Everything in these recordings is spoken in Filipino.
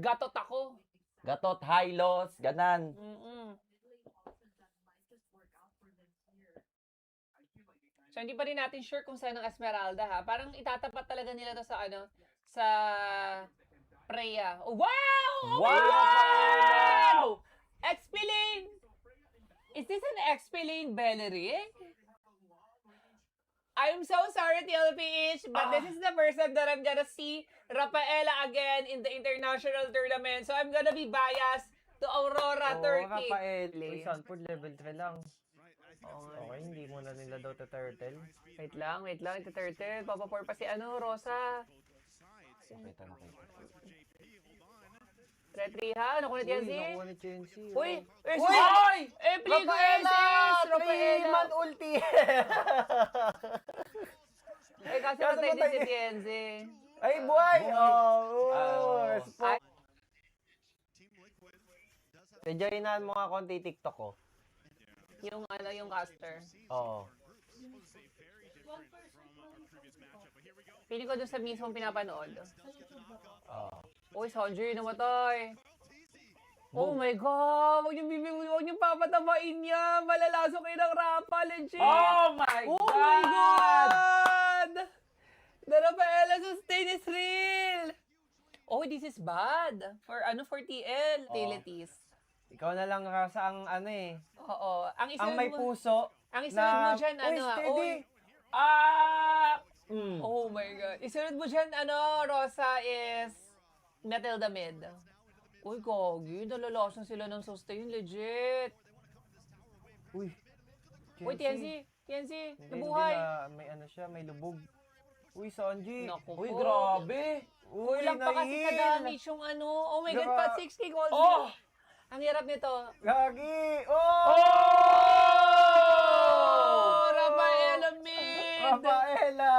gatot ako. Gatot, high loss, ganan. So, hindi pa rin natin sure kung saan ang Esmeralda, ha? Parang itatapat talaga nila to sa sa Preya. Oh, wow! Oh my God! XP Lane! Is this an XP Lane Bellerin? I'm so sorry, TLPH, but this is the first time that I'm gonna see Rafaela again in the international tournament. So I'm gonna be biased to Aurora, Turkey. Rafael. Uy, Sanford level 3 lang. Okay, hindi mo na nila daw turtle. Wait lang, ito turtle. Papapor pa si Rosa. Nakita. Retriha, nakuha ni Tianzi. Nakuha ni Chenzi. Uy! Uy! Plico Rafaela! Rafaela! Man ulti! Ay, kasi patay din si Tianzi. Ay, buhay! Oh! Ay, Enjoyin mo nga konti TikTok ko. yung caster. Oo. Piling ko doon sa mismong pinapanood. Uy, Sanji, namatay. Oh my God! Huwag niyong papatabain niya. Malalaso kayo ng Rapa, legit. Oh my Oh God! my God! The Rafaela sustain is real. Oh, this is bad. For TL, utilities. Ikaw na lang sa ang Oo. Ang ang may puso. Ang isunod mo dyan, Uy, steady! Oh my God. Isunod mo dyan, Rosa, is Matilda Mid. Uy, gogi. Nalalasan sila ng sustain. Legit. Uy, Uy, TNC, Hindi nabuhay. na, may lubog. Uy, Sanji. Naku Uy, po. grabe. Uy, Kulang pa kasi nahihil. ka-damage yung Oh my God, pa 6k gold. Oh! Ang hirap nito. Gagi! Oh! Oh! Rafaela Mid! Rafaela!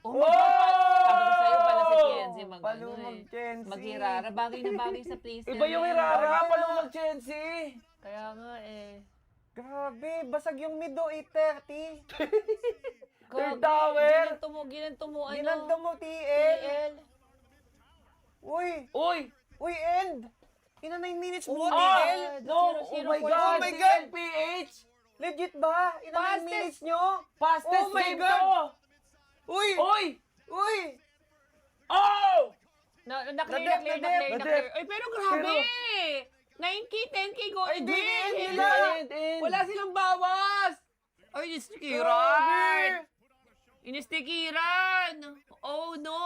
Oh my God! Sabi ko sa'yo pala si Kenzie Palumag Kenzie. Maghirara. Bagay na bagay sa place Iba yung Irara, palumag Chenzi. Kaya nga eh. Grabe, basag yung mid 830. Third tower. Ginanto mo, Ginanto mo, TL. TL. Uy! Uy! Uy, end! Ina 9 minutes mo, Oh, TL. No! Zero, Oh my zero, God! oh my God! PH! Legit ba? Ina 9 Fastest. minutes nyo? Fastest Oh my game God! to! Uy! Uy! Uy! Oh! Na-clear. Na-def. Ay, pero grabe! 9k, 10k gold. Ay, di end Hindi. nila! Wala silang bawas! Ay, Grabe! Inistikiran! Oh, no!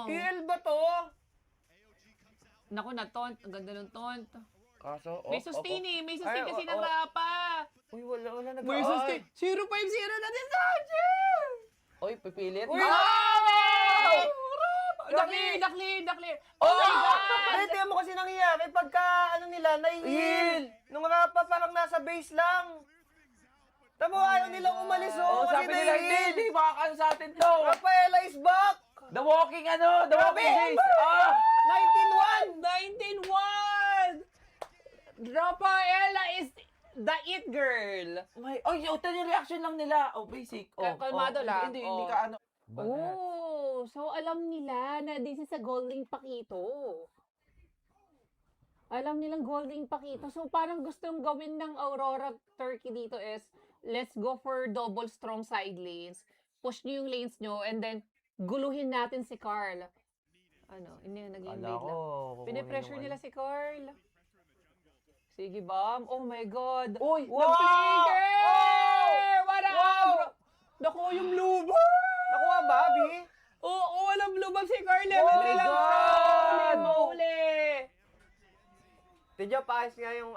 TL ba to? Naku, na-taunt. Ang ganda ng taunt. Kaso, May sustain eh. May sustain Ay, kasi oh, ng oh. Rapa. Uy, wala nag- May sustain. 050 na din sa Uy, pipilit. Uy! Ah! Grabe! Nakli! Oh! Oh my God! Ay, tiyan mo kasi nangyayari pagka, nila, nahihil. Nung Rapa, parang nasa base lang. Tamo, ayaw nilang umalis, Oh, kasi sabi nila, nahihil. hindi, makakano sa atin to. Rafaela is back! The walking the walking Grabe! days. Ah! 19-1! Rafaela is the it girl. Ito yung reaction lang nila. Oh, basic. Oh, Kalmado lang. Hindi Oh. ka ano. Oh, so alam nila na this is a Golding Pakito. Alam nilang Golding Pakito. So parang gustong gawin ng Aurora Turkey dito is, let's go for double strong side lanes. Push nyo yung lanes nyo and then guluhin natin si Carl. Hindi na nag-invade lang. Pinipressure nila si Carl. Sige, Bam. Oh my God. Uy! Nag-flicker! What up, bro? Naku, yung blue ball! Nakuha ba, Abi? Oo, walang blue ball si Carl. Oh my Level 3 lang God! siya. Mahuli. Tidyo, paayos nga yung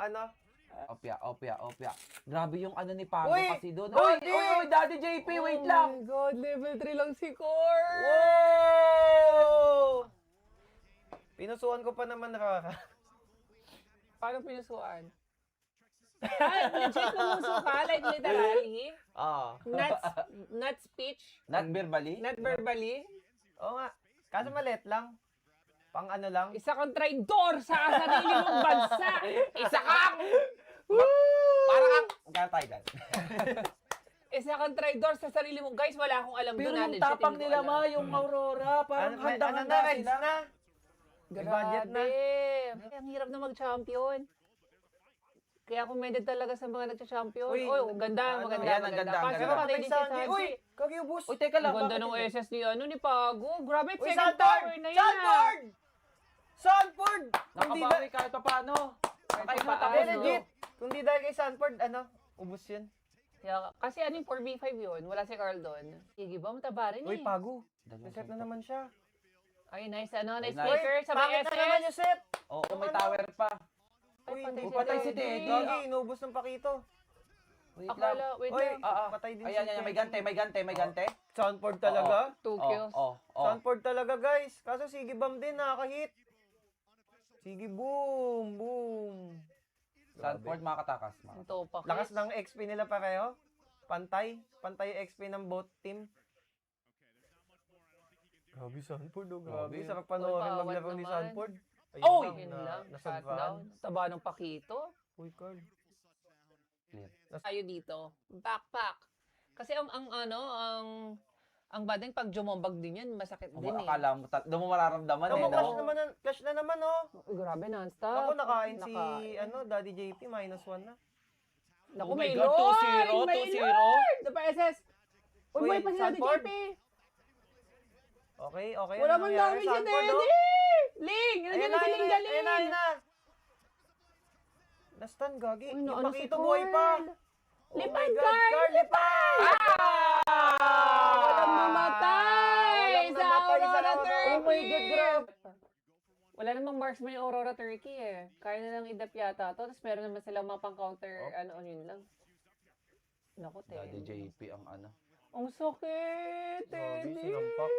Opya. Grabe yung ni Pablo Uy! kasi doon. Uy, Uy, Daddy JP, wait lang. Oh my God, level 3 lang si Carl. Wow! Pinusuan ko pa naman Rara. Paano pinusuan? Legit pumuso ka? Like literally? Not speech? Not verbally? Not verbally? Oo nga. Kaso maliit lang. Pang ano lang. Isa kang traidor sa sarili mong bansa. Isa kang... Para kang... Gano'n tayo dyan. Isa kang traidor sa sarili mo. Guys, wala akong alam Pero doon. yung tapang nila, yung Aurora, parang handang-handa Reds sila. na. May budget na. Grabe. Ang hirap na mag-champion. Kaya commended talaga sa mga nagcha-champion. Uy, Uy, maganda, ano, maganda, ayan, ang maganda. ganda, ang Kasi ganda. patay din si Sanji. Sanji. Uy, kagiubos. Uy, teka lang. Ang ganda bakit ng hindi? SS ni Pago. Grabe, Uy, second Sanford! tower na yan. Sanford! Sanford! Kung di Nakabawi kahit pa paano. Kahit Kahit pa da- matapos, Eh, paano. legit. Kung di dahil kay Sanford, ubos yun. Kasi ano yung 4v5 yun? Wala si Carl doon. Sige ba, mataba rin Uy, eh. Pago. Dalawang Reset na suntok. naman siya. Ay, nice ano, nice Ay, nice. speaker. Uy, Sabay pangit na naman SS. yung set. Oo, may tower pa. Uy, patay hindi si patay si Teddy. Teddy. Gagi, inubos ng pakito. Wait lang. Akala, wait Uy, lang. patay din Ayan, yan, may gante, may gante, may gante. Sanford talaga. 2 Oh, kills. oh, oh. Sanford talaga, guys. Kaso sige bam din, nakaka-hit. Sige, boom, boom. Sanford, makakatakas. Ang topak. Lakas ng XP nila pareho. Pantay. Pantay yung XP ng both team. Grabe, Sanford. Oh, grabe. Grabe. Sarap panoorin Uy, maglaro bawat ni naman. Sanford. Oy! Yun lang, shut nasadvaan. down. Taba ng pakito. Uy, Carl. Tayo dito. Backpack. Kasi ang bading pag jumombag din yan, masakit din eh. Akala mo, doon mo mararamdaman Tamo, eh, clash no? naman, clash na naman, oh. Uy, grabe, non-stop. Ako, nakain si, Nakain. Daddy JP, -1 na. Naku, Oh my may God, Lord! 2-0, May 2-0. Lord! Diba, SS? Uy, Uy, buhay pa si Daddy Sanford? JP. Okay, okay. Wala ano man nangyari, dami si Sanford, Daddy! oh? Ling! Nandiyan Ayan na si Ling ayun Galing! na. Nastan, Gagi. Uy, Yung naano si pakito buhay pa. Carl. Oh Lipad, my God, Carl! Carl, lipad! Walang namatay! Walang Sa namatay sa Aurora Aurora. Turkey! Oh my God, grabe. Wala namang marksman yung Aurora Turkey eh. Kaya na lang idap yata to. Tapos meron naman silang mga pang-counter, yun lang. Naku, Daddy Teddy. JP ang ano. Ang sakit, Grabe, Teddy. sinampak.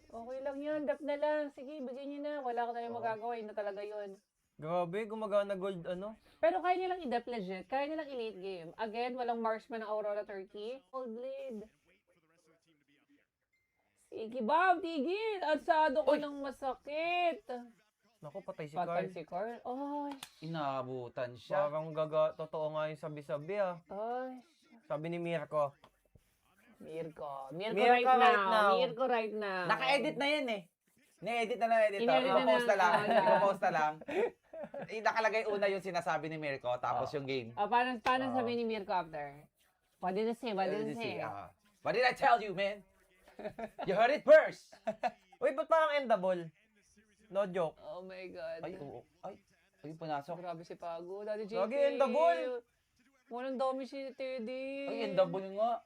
Okay lang yan, dap na lang. Sige, bigyan nyo na. Wala ko tayong magagawa. Yun na talaga yun. Grabe, gumagana gold, Pero kaya nilang i-dap legit. Kaya nilang i-late game. Again, walang marksman ng Aurora Turkey. Gold lead. Sige, Bob, tigil. Ansado ko ng masakit. Naku, patay si Patay Carl. si Carl. Ay, Inabutan siya. Parang totoo nga yung sabi-sabi, ay. Sabi ni Mirko. Mirko. Mirko Mirko right right now. now. Mirko right now. Naka-edit na yan eh. Na-edit na editor. In-edit na Ipopost na na. lang. Oh, yeah. Ipopost na lang. Nakalagay una yung sinasabi ni Mirko, tapos yung game. Paano sabi ni Mirko after? What did I say? What did I say? What did I tell you, man? You heard it first. Uy, ba't parang endable? No joke. Oh my God. Ay, oo. Ay, punasok. Grabe si Pago. Daddy JP. Lagi endable. Walang dami si Teddy. Ay, ang double nga.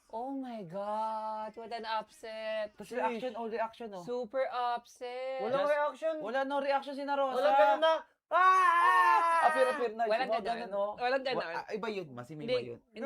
Oh my God. What an upset. Tapos reaction, all reaction, oh. Super upset. Walang Just- reaction. Wala no reaction si Narosa. Walang ganun na. Apir na. Walang Yung mga ganon. ganun, oh. Walang ganon. Iba yun, masimim Hindi, ba yun? hindi